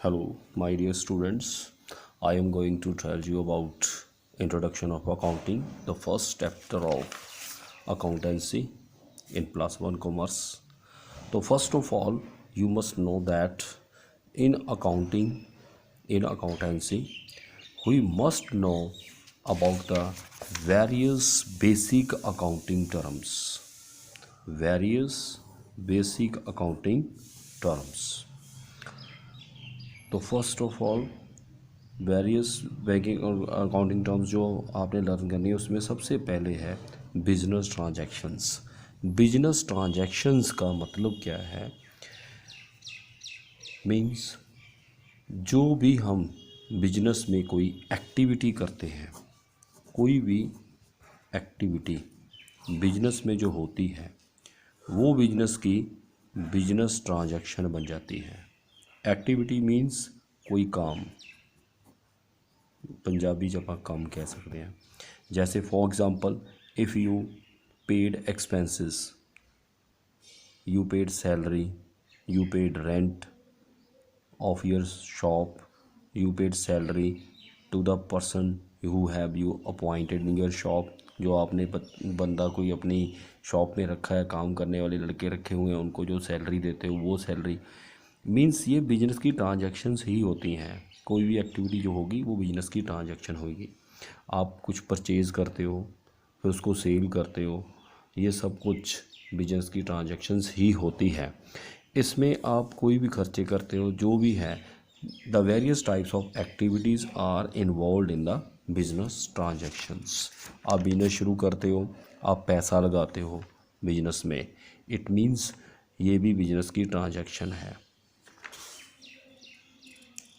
Hello, my dear students. I am going to tell you about introduction of accounting, the first chapter of accountancy in plus one commerce. So first of all, you must know that in accountancy, we must know about the various basic accounting terms. Various basic accounting terms. तो first of all various banking और accounting terms जो आपने learn करनी है उसमें सबसे पहले है बिजनेस ट्रांजैक्शंस। बिजनेस ट्रांजैक्शंस का मतलब क्या है? मींस जो भी हम बिजनेस में कोई एक्टिविटी करते हैं, कोई भी एक्टिविटी बिजनेस में जो होती है वो बिजनेस की बिजनेस ट्रांजैक्शन बन जाती है। एक्टिविटी मीन्स कोई काम, पंजाबी जब आप काम कह सकते हैं। जैसे for example if you paid expenses, you paid salary, you paid rent of your shop, you paid salary to the person who have you appointed in your shop. जो आपने बंदा कोई अपनी शॉप में रखा है, काम करने वाले लड़के रखे हुए हैं, उनको जो सैलरी देते हो वो सैलरी मीन्स ये बिजनेस की ट्रांजैक्शंस ही होती हैं। कोई भी एक्टिविटी जो होगी वो बिजनेस की ट्रांजैक्शन होगी। आप कुछ परचेज़ करते हो फिर उसको सेल करते हो, ये सब कुछ बिजनेस की ट्रांजैक्शंस ही होती है। इसमें आप कोई भी खर्चे करते हो, जो भी है, the various types of activities are involve in the business transactions. आप बिजनेस शुरू करते हो, आप पैसा लगाते हो बिजनेस में, इट मीन्स ये भी बिजनेस की ट्रांजैक्शन है।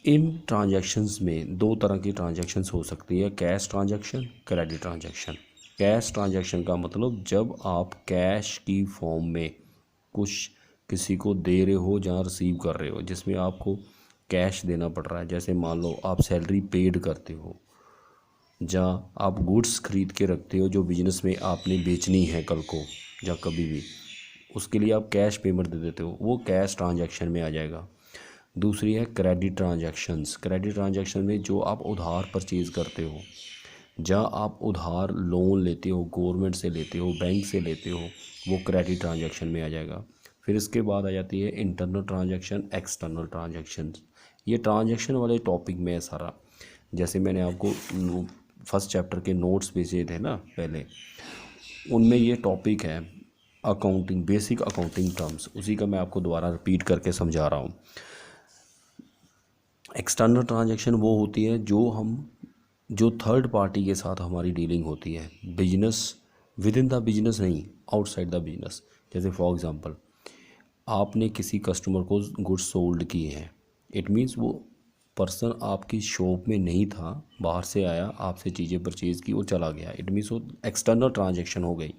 इन ट्रांजैक्शंस में दो तरह की ट्रांजैक्शंस हो सकती है, cash transaction, credit transaction. Cash transaction का मतलब जब आप कैश की फॉर्म में कुछ किसी को दे रहे हो जहाँ रिसीव कर रहे हो, जिसमें आपको कैश देना पड़ रहा है। जैसे मान लो आप सैलरी पेड करते हो, जहाँ आप गुड्स खरीद के रखते हो जो बिजनेस में आपने बेचनी है कल को या कभी भी, उसके लिए आप कैश पेमेंट दे देते हो, वो कैश ट्रांजैक्शन में आ जाएगा। दूसरी है क्रेडिट ट्रांजैक्शंस। क्रेडिट ट्रांजैक्शन में जो आप उधार परचेज़ करते हो, जहाँ आप उधार लोन लेते हो, गवर्नमेंट से लेते हो, बैंक से लेते हो, वो क्रेडिट ट्रांजैक्शन में आ जाएगा। फिर इसके बाद आ जाती है इंटरनल ट्रांजैक्शन, एक्सटर्नल ट्रांजैक्शन। ये ट्रांजैक्शन वाले टॉपिक में है सारा। जैसे मैंने आपको फर्स्ट चैप्टर के नोट्स भेजे थे ना पहले, उनमें ये टॉपिक है अकाउंटिंग, बेसिक अकाउंटिंग टर्म्स, उसी का मैं आपको दोबारा रिपीट करके समझा रहा हूँ। एक्सटर्नल ट्रांजैक्शन वो होती है जो थर्ड पार्टी के साथ हमारी डीलिंग होती है, business with in the business नहीं, आउटसाइड द बिजनेस। जैसे फॉर एग्जांपल आपने किसी कस्टमर को गुड्स सोल्ड किए हैं, इट मीन्स वो पर्सन आपकी शॉप में नहीं था, बाहर से आया, आपसे चीज़ें परचेज़ की, वो चला गया, इट मीन्स वो एक्सटर्नल ट्रांजैक्शन हो गई।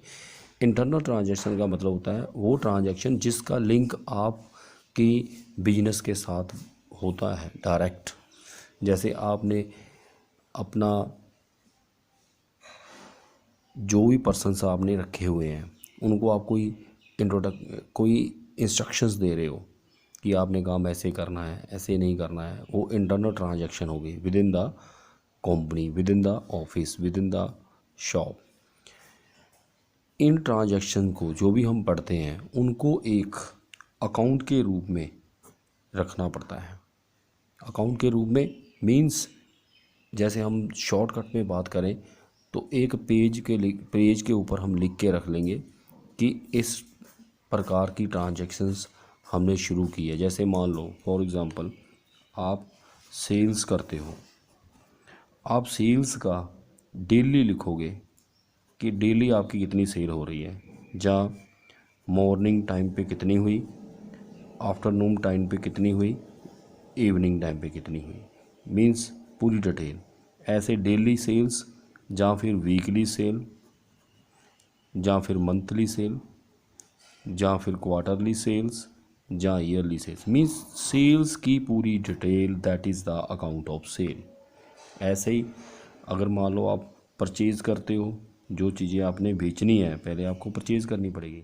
इंटरनल ट्रांजैक्शन का मतलब होता है वो ट्रांजैक्शन जिसका लिंक आपकी बिजनेस के साथ होता है डायरेक्ट। जैसे आपने अपना जो भी पर्सन्स आपने रखे हुए हैं उनको आप कोई इंस्ट्रक्शंस दे रहे हो कि आपने काम ऐसे करना है, ऐसे नहीं करना है, वो इंटरनल ट्रांजैक्शन हो गई with in the company, with in the office, with in the shop. In transaction को जो भी हम पढ़ते हैं उनको एक अकाउंट के रूप में रखना पड़ता है। अकाउंट के रूप में मीन्स जैसे हम शॉर्टकट में बात करें तो एक पेज के ऊपर हम लिख के रख लेंगे कि इस प्रकार की ट्रांजैक्शंस हमने शुरू की है। जैसे मान लो फॉर एग्ज़ाम्पल आप सेल्स करते हो, आप सेल्स का डेली लिखोगे कि डेली आपकी कितनी सेल हो रही है, जहाँ मॉर्निंग टाइम पे कितनी हुई, आफ्टरनून टाइम पे कितनी हुई, इवनिंग टाइम पे कितनी हुई, मीन्स पूरी डिटेल। ऐसे डेली सेल्स, या फिर वीकली सेल, या फिर मंथली सेल, या फिर क्वार्टरली सेल्स, या ईयरली सेल्स, मीन्स सेल्स की पूरी detail, that is the account of sale. ऐसे ही अगर मान लो आप परचेज़ करते हो, जो चीज़ें आपने बेचनी है पहले आपको परचेज़ करनी पड़ेगी।